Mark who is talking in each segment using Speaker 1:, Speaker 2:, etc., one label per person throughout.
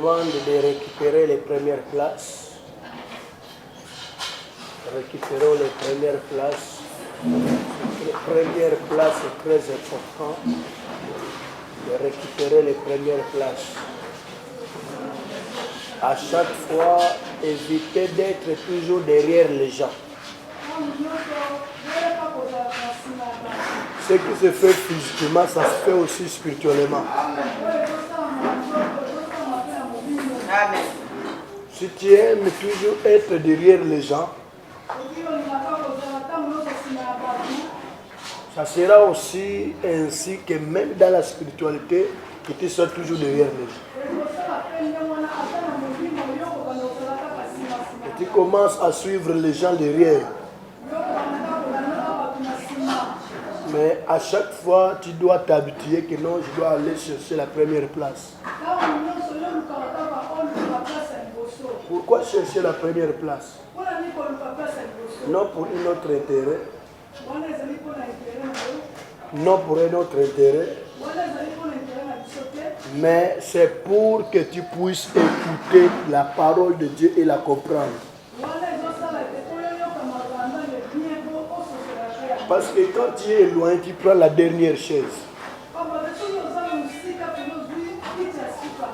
Speaker 1: demande de récupérer les premières places. Récupérons les premières places. Les premières places, c'est très important de récupérer les premières places. À chaque fois, évitez d'être toujours derrière les gens. Ce qui se fait physiquement, ça se fait aussi spirituellement.
Speaker 2: Amen.
Speaker 1: Si tu aimes toujours être derrière les gens, ça sera aussi ainsi que même dans la spiritualité, que tu sois toujours derrière les gens. Et tu commences à suivre les gens derrière. Mais à chaque fois, tu dois t'habituer que non, je dois aller chercher la première place. Pourquoi chercher la première place? Non pour un autre intérêt. Non pour un autre intérêt. Mais c'est pour que tu puisses écouter la parole de Dieu et la comprendre. Parce que quand tu es loin, tu prends la dernière chaise.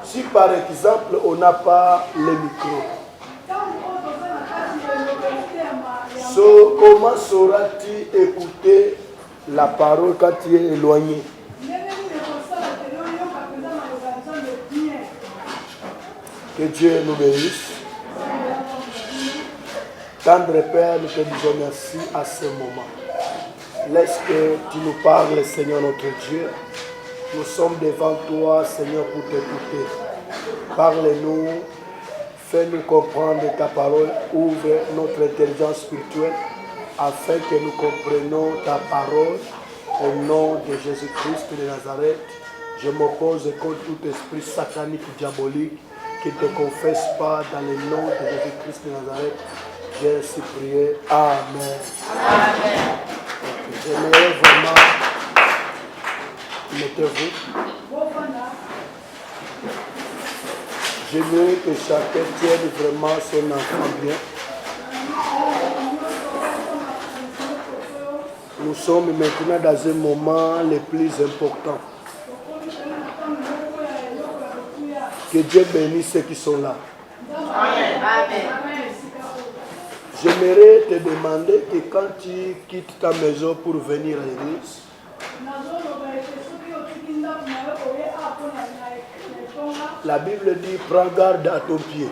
Speaker 1: Si par exemple on n'a pas le micro, comment sauras-tu écouter la parole quand tu es éloigné? Que Dieu nous bénisse. Tendre Père, nous te disons merci à ce moment. Laisse que tu nous parles, Seigneur notre Dieu. Nous sommes devant toi, Seigneur, pour t'écouter. Parle-nous, fais-nous comprendre ta parole, ouvre notre intelligence spirituelle afin que nous comprenions ta parole. Au nom de Jésus-Christ de Nazareth, je m'oppose contre tout esprit satanique diabolique qui ne te confesse pas dans le nom de Jésus-Christ de Nazareth. J'ai ainsi prié. Amen.
Speaker 2: Amen.
Speaker 1: J'aimerais vraiment, mettez-vous. J'aimerais que chacun tienne vraiment son enfant bien. Nous sommes maintenant dans un moment le plus important. Que Dieu bénisse ceux qui sont là.
Speaker 2: Amen.
Speaker 1: J'aimerais te demander que quand tu quittes ta maison pour venir à l'église, la Bible dit prends garde à ton pied.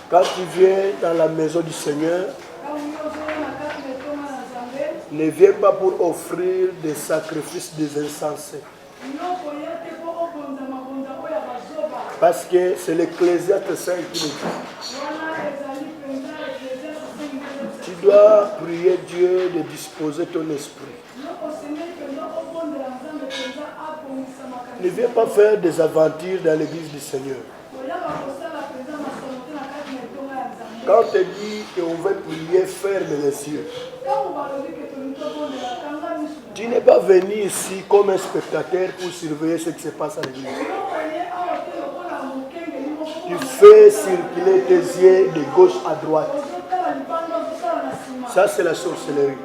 Speaker 1: Quand tu viens dans la maison du Seigneur, ne viens pas pour offrir des sacrifices des insensés. Parce que c'est l'Ecclésiaste 5 qui le dit. Tu dois prier Dieu de disposer ton esprit. Ne viens pas faire des aventures dans l'église du Seigneur. Quand on te dit qu'on veut prier, ferme les yeux. Tu n'es pas venu ici comme un spectateur pour surveiller ce qui se passe à l'église. Tu fais circuler tes yeux de gauche à droite. Ça, c'est la sorcellerie.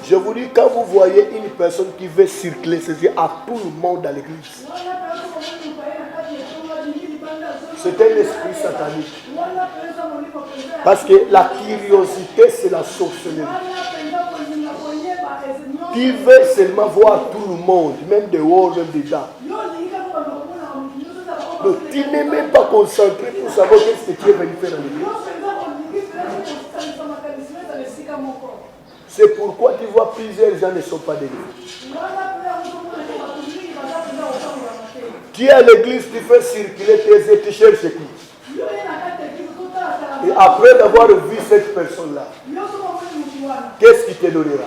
Speaker 1: Je vous dis, quand vous voyez une personne qui veut circuler ses yeux à tout le monde dans l'église, c'est un esprit satanique. Parce que la curiosité, c'est la sorcellerie. Tu veux seulement voir tout le monde, même dehors, même dedans. Donc, tu n'es même pas concentré pour savoir qu'est-ce que tu es venu faire à l'église. C'est pourquoi tu vois plusieurs gens ne sont pas d'église. Tu es à l'église, tu fais circuler tes yeux, tu cherches qui. Et après d'avoir vu cette personne-là, qu'est-ce qui te donnera?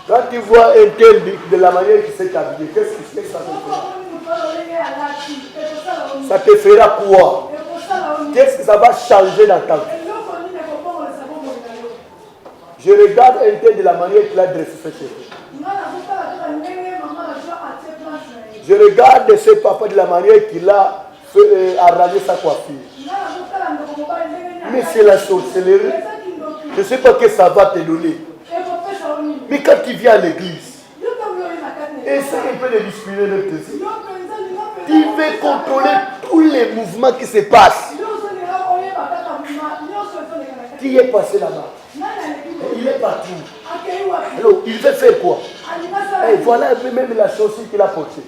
Speaker 1: Quand tu vois un tel de la manière qu'il s'est habillé, qu'est-ce que ça te fera? Ça te fera quoi? Qu'est-ce que ça va changer dans ta vie? Je regarde un tel de la manière qu'il a dressé ses cheveux. Je regarde ce papa de la manière qu'il a fait, arrangé sa coiffure. Mais c'est la sorcellerie. Je ne sais pas ce que ça va te donner. Mais quand tu viens à l'église, essaye un peu de discipliner le plaisir. Tu veux contrôler tous les mouvements qui se passent. Qui est passé là-bas? Il est partout. Alors, il veut faire quoi? Et voilà même la chaussure qu'il a portée.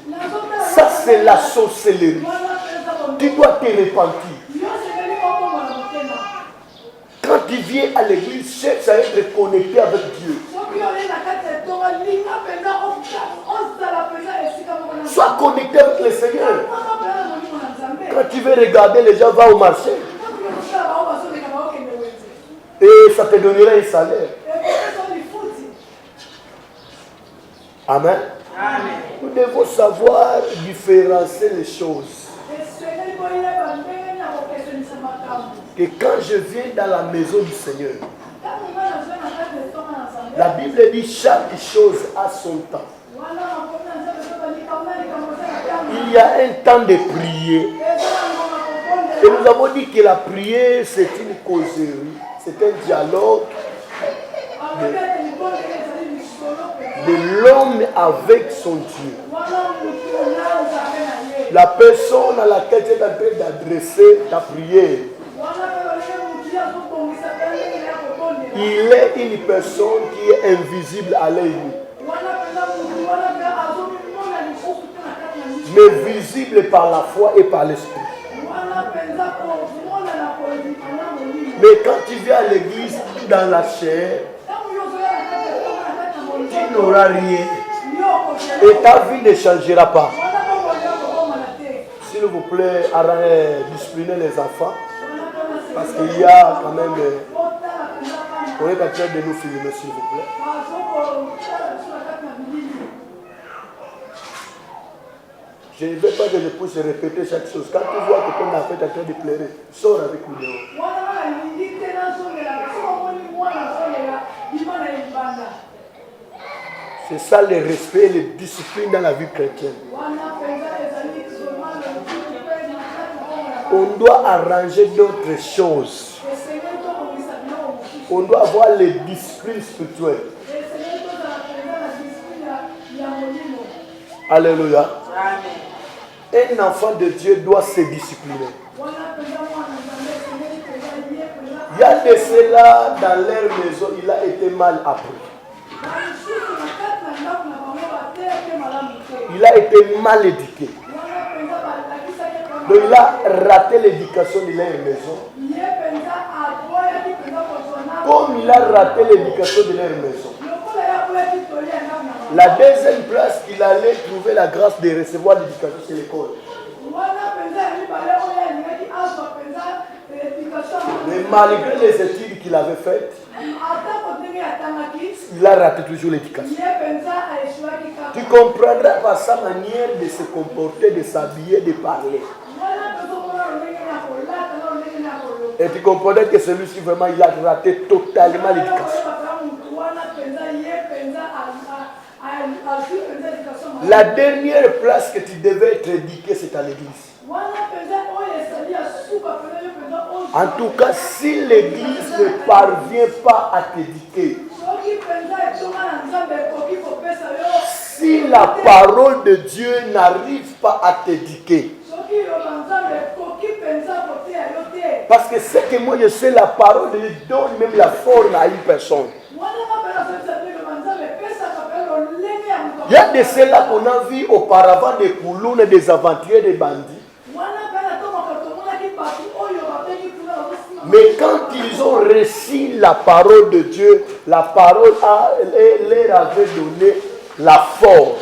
Speaker 1: Ça, c'est la sorcellerie. Tu dois te repentir. Quand tu viens à l'église, cherche à être connecté avec Dieu. Sois connecté avec le Seigneur. Quand tu veux regarder, les gens vont au marché. Et ça te donnera un salaire. Amen.
Speaker 2: Amen.
Speaker 1: Nous devons savoir différencier les choses. Que quand je viens dans la maison du Seigneur, la Bible dit chaque chose a son temps. Il y a un temps de prier. Et nous avons dit que la prière, c'est une causerie, c'est un dialogue de l'homme avec son Dieu. La personne à laquelle tu es en train d'adresser ta prière, il est une personne qui est invisible à l'œil nu, mais visible par la foi et par l'esprit. Mais quand tu viens à l'église dans la chair, tu n'auras rien. Et ta vie ne changera pas. S'il vous plaît, disciplinez les enfants. Parce qu'il y a quand même... on est en train de nous filmer, s'il vous plaît. Je ne veux pas que je puisse répéter chaque chose. Quand tu vois que ton enfant est en train de pleurer, sors avec nous dehors. C'est ça le respect et la discipline dans la vie chrétienne. On doit arranger d'autres choses. On doit avoir les disciplines spirituelles. Alléluia. Un enfant de Dieu doit se discipliner. Il y a de cela dans leur maison, il a été mal appris. Il a été mal éduqué. Donc il a raté l'éducation de leur maison. Comme il a raté l'éducation de leur maison. La deuxième place qu'il allait trouver la grâce de recevoir l'éducation, c'est l'école. Mais malgré les études qu'il avait faites, il a raté toujours l'éducation. Tu comprendras par sa manière de se comporter, de s'habiller, de parler. Et tu comprendras que celui-ci vraiment il a raté totalement l'éducation. La dernière place que tu devais être éduqué, c'est à l'église. En tout cas, si l'église ne parvient pas à t'éduquer, si la parole de Dieu n'arrive pas à t'éduquer, parce que ce que moi je sais, la parole de Dieu donne même la forme à une personne. Il y a de cela qu'on a vu auparavant des coulounes, des aventuriers, des bandits. Mais quand ils ont reçu la parole de Dieu, la parole leur avait donné la force.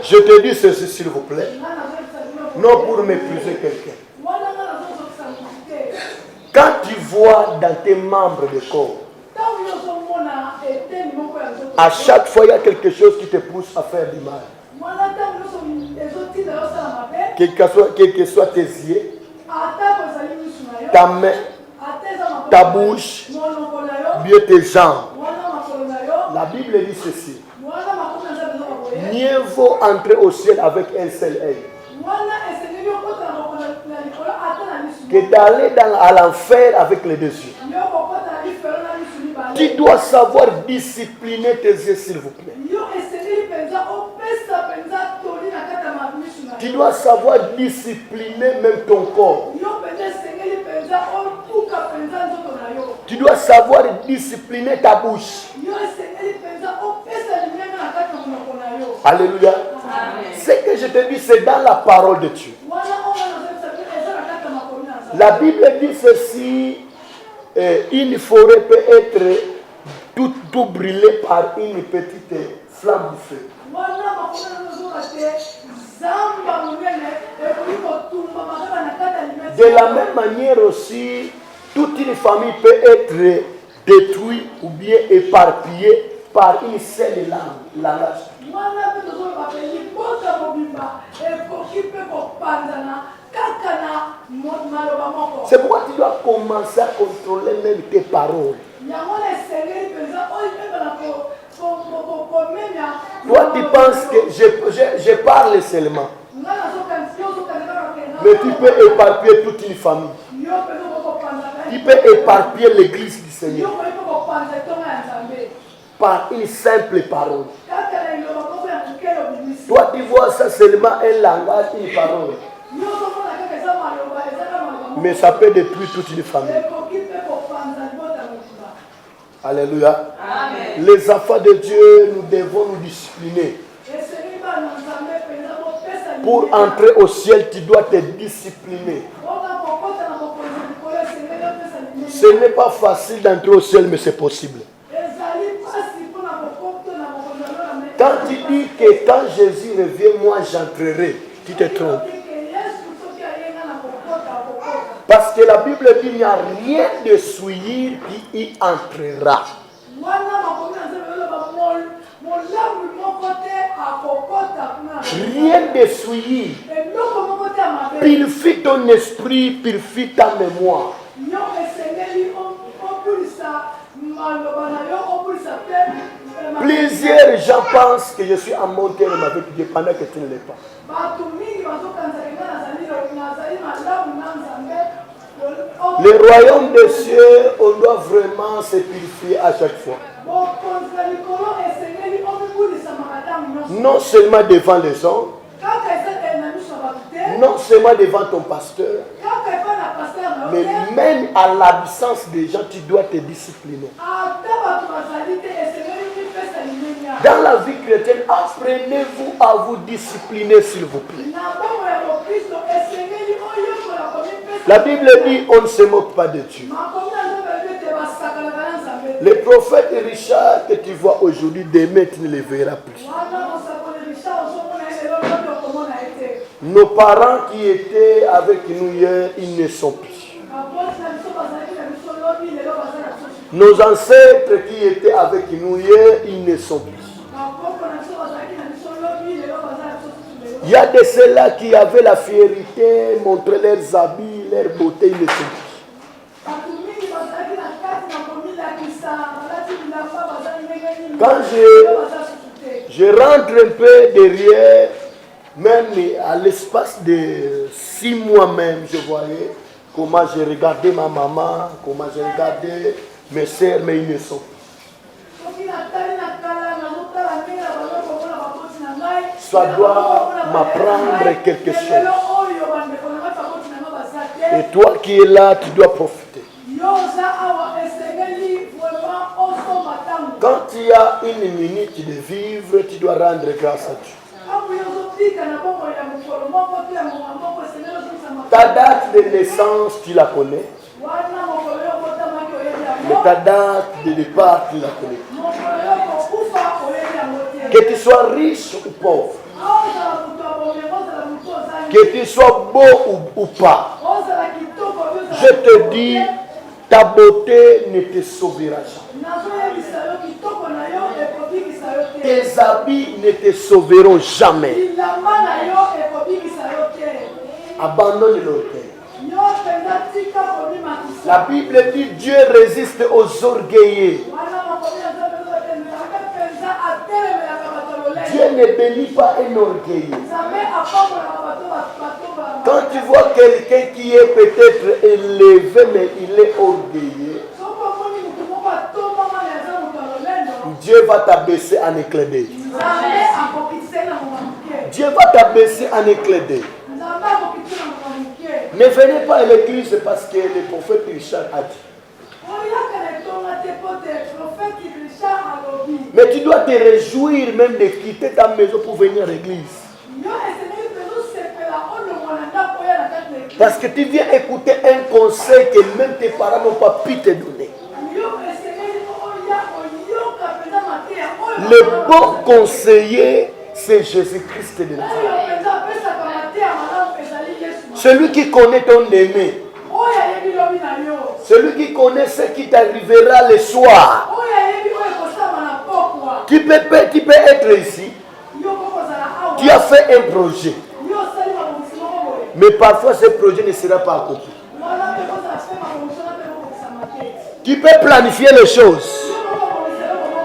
Speaker 1: Je te dis ceci s'il vous plaît, non pour mépriser quelqu'un. Quand tu vois dans tes membres de corps, à chaque fois il y a quelque chose qui te pousse à faire du mal. Quel que soit tes yeux, ta main, ta bouche, bien tes jambes. La Bible dit ceci. Mieux vaut entrer au ciel avec un seul œil que d'aller à l'enfer avec les deux yeux. Tu dois savoir discipliner tes yeux, s'il vous plaît. Tu dois savoir discipliner même ton corps. Tu dois savoir discipliner ta bouche. Alléluia. Ce que je te dis, c'est dans la parole de Dieu. La Bible dit ceci, une forêt peut être tout brûlée par une petite flamme du feu. De la même manière aussi, toute une famille peut être détruite ou bien éparpillée par une seule langage. C'est pourquoi tu dois commencer à contrôler même tes paroles. Toi, tu penses que je parle seulement. Mais tu peux éparpiller toute une famille. Tu peux éparpiller l'église du Seigneur par une simple parole. Toi, tu vois ça seulement un langage, une parole. Mais ça peut détruire toute une famille. Alléluia. Amen. Les enfants de Dieu, nous devons nous discipliner. Pour entrer au ciel, tu dois te discipliner. Ce n'est pas facile d'entrer au ciel, mais c'est possible. Quand tu dis que quand Jésus revient, moi j'entrerai, tu te trompes. Parce que la Bible dit qu'il n'y a rien de souillure qui y entrera. Rien de souillure. Purifie ton esprit, purifie ta mémoire. Plusieurs gens pensent que je suis en mon terme avec Dieu pendant que tu ne l'es pas. Le royaume des cieux, on doit vraiment se purifier à chaque fois. Non seulement devant les hommes, non seulement devant ton pasteur, mais même à l'absence des gens, tu dois te discipliner. Dans la vie chrétienne, apprenez-vous à vous discipliner, s'il vous plaît. La Bible dit, on ne se moque pas de Dieu. Le prophète Richard que tu vois aujourd'hui, demain tu ne le verras plus. Nos parents qui étaient avec nous hier, ils ne sont plus. Nos ancêtres qui étaient avec nous hier, ils ne sont plus. Il y a de ceux-là qui avaient la fierté, montraient leurs habits, leur beauté, ils ne sont plus. Quand je rentre un peu derrière, même à l'espace de 6 mois même, je voyais comment j'ai regardé ma maman, comment j'ai regardé mes soeurs, mais ils ne sont plus. Ça doit m'apprendre quelque chose. Et toi qui es là, tu dois profiter. Quand tu as une minute de vivre, tu dois rendre grâce à Dieu. Ta date de naissance, tu la connais. Mais ta date de départ, tu la connais. Que tu sois riche ou pauvre, que tu sois beau ou pas, je te dis, ta beauté ne te sauvera jamais. Tes habits ne te sauveront jamais. Abandonne l'orgueil. La Bible dit Dieu résiste aux orgueillés, ne bénit pas un orgueilleux. Quand tu vois quelqu'un qui est peut-être élevé, mais il est orgueilleux, Dieu va t'abaisser en éclat d'œil. Dieu va t'abaisser en éclat d'œil. Ne venez pas à l'église parce que le prophète Richard a dit. Mais tu dois te réjouir même de quitter ta maison pour venir à l'église. Parce que tu viens écouter un conseil que même tes parents n'ont pas pu te donner. Le bon conseiller, c'est Jésus-Christ de Nazareth. Celui qui connaît ton aimé. Celui qui connaît ce qui t'arrivera le soir. Tu peux être ici. Tu as fait un projet. Mais parfois ce projet ne sera pas accompli. Tu peux planifier les choses.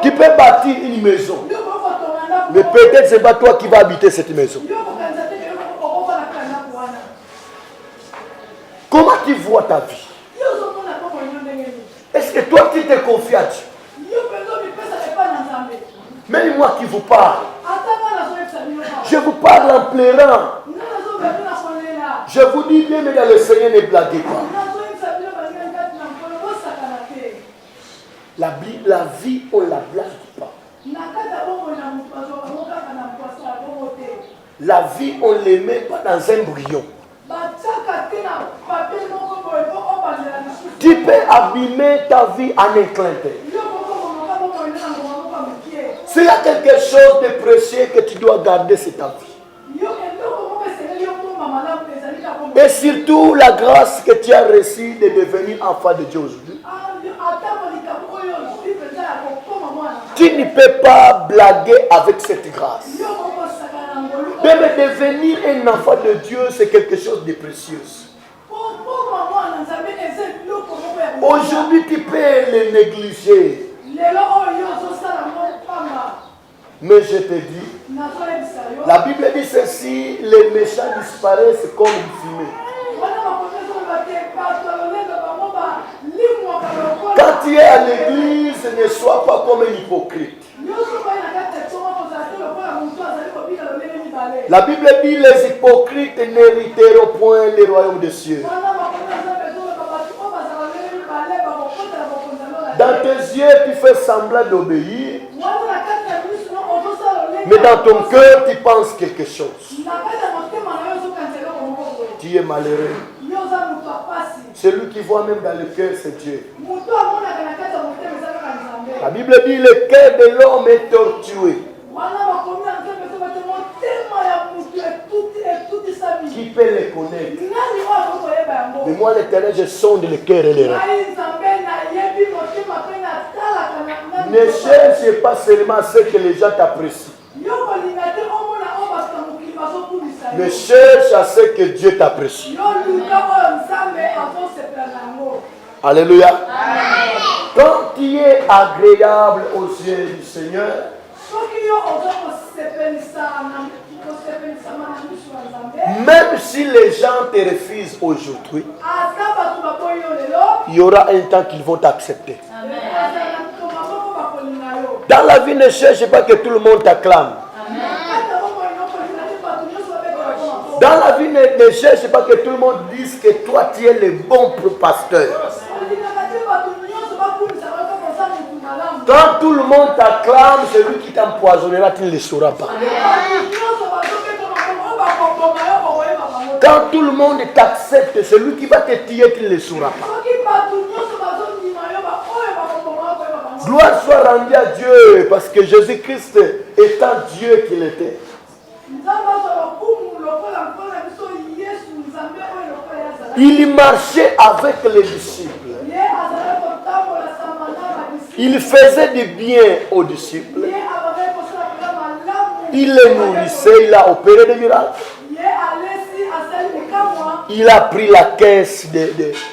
Speaker 1: Tu peux bâtir une maison. Mais peut-être ce n'est pas toi qui vas habiter cette maison. Comment tu vois ta vie? Est-ce que toi tu te confies à Dieu? Même moi qui vous parle, je vous parle en pleurant. Je vous dis bien, mais dans le Seigneur, ne blaguez pas. La vie, on ne la blague pas. La vie, on ne les met pas dans un bouillon. Tu peux abîmer ta vie en un clin d'œil. S'il y a quelque chose de précieux que tu dois garder, c'est ta vie. Et surtout la grâce que tu as reçue de devenir enfant de Dieu aujourd'hui. Tu ne peux pas blaguer avec cette grâce. Même devenir un enfant de Dieu, c'est quelque chose de précieux. Aujourd'hui, tu peux le négliger. Mais je te dis, la Bible dit ceci, les méchants disparaissent comme une fumée. Quand tu es à l'église, ne sois pas comme un hypocrite. La Bible dit les hypocrites n'hériteront point le royaume des cieux. Dans tes yeux, tu fais semblant d'obéir. Mais dans ton cœur, tu penses quelque chose. Tu es malheureux. Celui qui voit même dans le cœur, c'est Dieu. La Bible dit le cœur de l'homme est tortueux. Qui peut les connaître? Mais moi, l'Éternel, je sonde le cœur et les reins. Ne cherche pas seulement ce que les gens t'apprécient. Mais cherche à ce que Dieu t'apprécie. Alléluia. Amen. Quand tu es agréable aux yeux du Seigneur, même si les gens te refusent aujourd'hui, il y aura un temps qu'ils vont t'accepter. Dans la vie, ne cherche pas que tout le monde t'acclame. Dans la vie, ne cherche pas que tout le monde dise que toi, tu es le bon pasteur. Quand tout le monde t'acclame, celui qui t'empoisonnera, tu ne le sauras pas. Quand tout le monde t'accepte, celui qui va te tuer, tu ne le sauras pas. Gloire soit rendue à Dieu, parce que Jésus-Christ étant Dieu qu'il était, il marchait avec les disciples. Il faisait du bien aux disciples. Il les nourrissait, il a opéré des miracles. Il a pris la caisse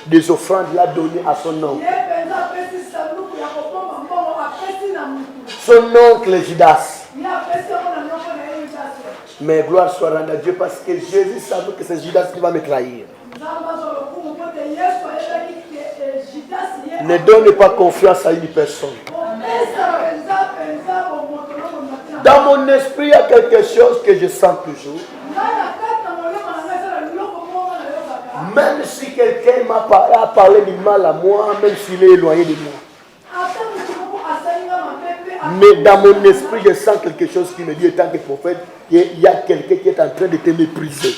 Speaker 1: des offrandes, il l'a donné à son oncle. Son oncle Judas. Mais gloire soit rendue à Dieu parce que Jésus savait que c'est Judas qui va me trahir. Ne donne pas confiance à une personne. Dans mon esprit, il y a quelque chose que je sens toujours. Même si quelqu'un a parlé du mal à moi, même s'il est éloigné de moi. Mais dans mon esprit, je sens quelque chose qui me dit, en tant que prophète, qu'il y a quelqu'un qui est en train de te mépriser.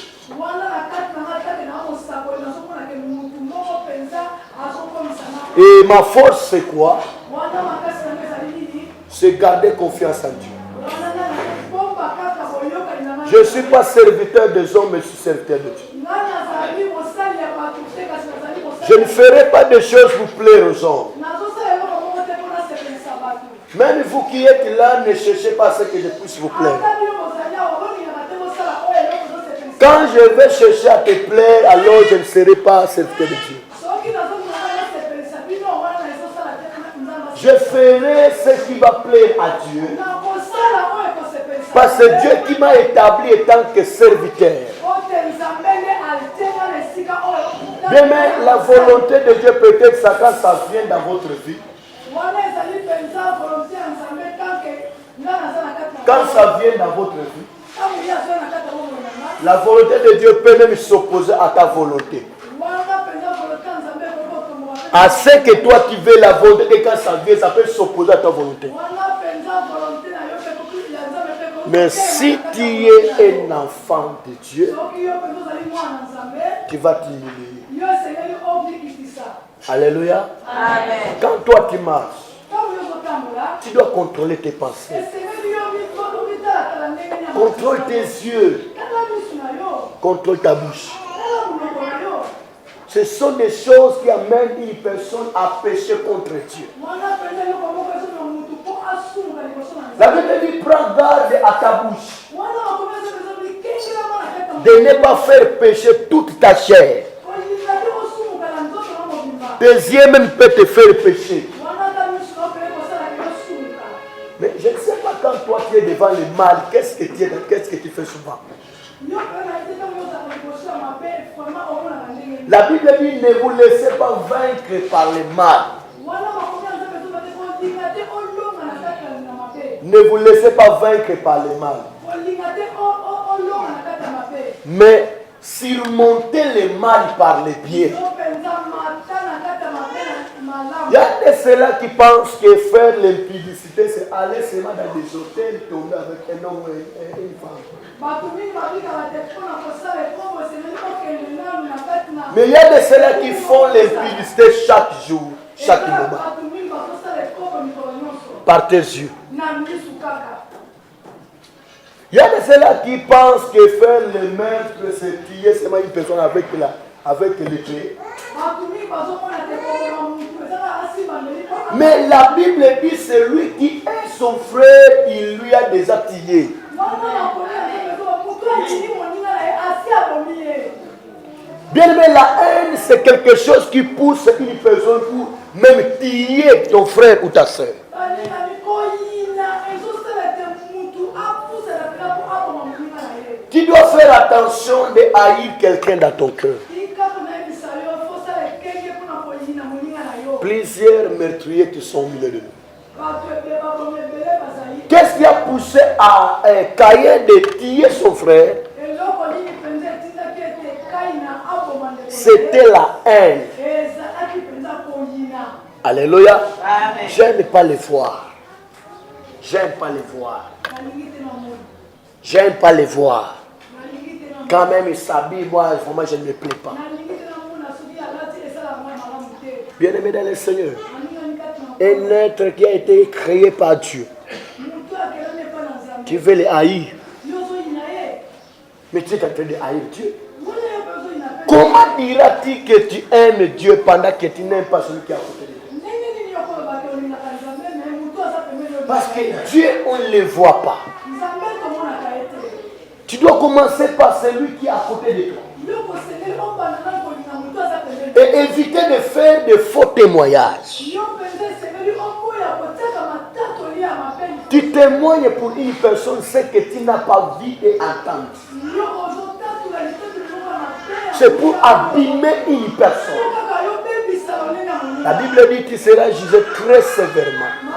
Speaker 1: Et ma force, c'est quoi? C'est garder confiance en Dieu. Je ne suis pas serviteur des hommes, mais je suis serviteur de Dieu. Je ne ferai pas de choses pour plaire aux hommes. Même vous qui êtes là, ne cherchez pas ce que je puisse vous plaire. Quand je vais chercher à te plaire, alors je ne serai pas serviteur de Dieu. Je ferai ce qui va plaire à Dieu. Parce que Dieu qui m'a établi en tant que serviteur. Demain, la volonté de Dieu peut-être ça quand ça vient dans votre vie. Quand ça vient dans votre vie, la volonté de Dieu peut même s'opposer à ta volonté. À ce que toi tu veux la volonté, et quand ça vient, ça peut s'opposer à ta volonté. Mais si tu es un enfant de Dieu, tu vas t'humilier. Alléluia.
Speaker 2: Amen.
Speaker 1: Quand toi tu marches, tu dois contrôler tes pensées. Contrôle tes yeux. Contrôle ta bouche. Ce sont des choses qui amènent une personne à pécher contre Dieu. La Bible dit, prends garde à ta bouche. De ne pas faire pécher toute ta chair. Tes yeux même peuvent te faire pécher. Mais je ne sais pas quand toi tu es devant le mal, qu'est-ce que tu fais souvent? La Bible dit, ne vous laissez pas vaincre par le mal. Ne vous laissez pas vaincre par le mal. Mais surmontez le mal par le bien. Il y a de ceux-là qui pensent que faire l'impudicité, c'est aller seulement dans des hôtels, tomber avec un homme et une femme. Mais il y a de ceux-là qui font l'impudicité chaque jour, chaque moment. Par tes yeux. Il y a de ceux-là qui pensent que faire le meurtre, c'est tuer seulement une personne avec l'épée. Mais la Bible dit celui qui est son frère, il lui a déjà tué. Bien aimé, la haine, c'est quelque chose qui pousse une personne pour même tuer ton frère ou ta soeur. Tu dois faire attention de haïr quelqu'un dans ton cœur. Plusieurs meurtriers qui sont au milieu de nous. Qu'est-ce qui a poussé à Caïn de tuer son frère? C'était la haine. Alléluia. J'aime pas les voir. J'aime pas les voir. J'aime pas les voir. Quand même ils s'habillent, moi vraiment je ne me plais pas. Bien aimé dans le Seigneur, un être qui a été créé par Dieu, tu veux le haïr, mais tu es en train de haïr Dieu. Comment diras-tu que tu aimes Dieu pendant que tu n'aimes pas celui qui est à côté de toi? Parce que Dieu, on ne le voit pas. Tu dois commencer par celui qui est à côté de toi. Et éviter de faire de faux témoignages. Tu témoignes pour une personne ce que tu n'as pas vu et entendu. C'est pour abîmer une personne. La Bible dit que tu seras jugé très sévèrement.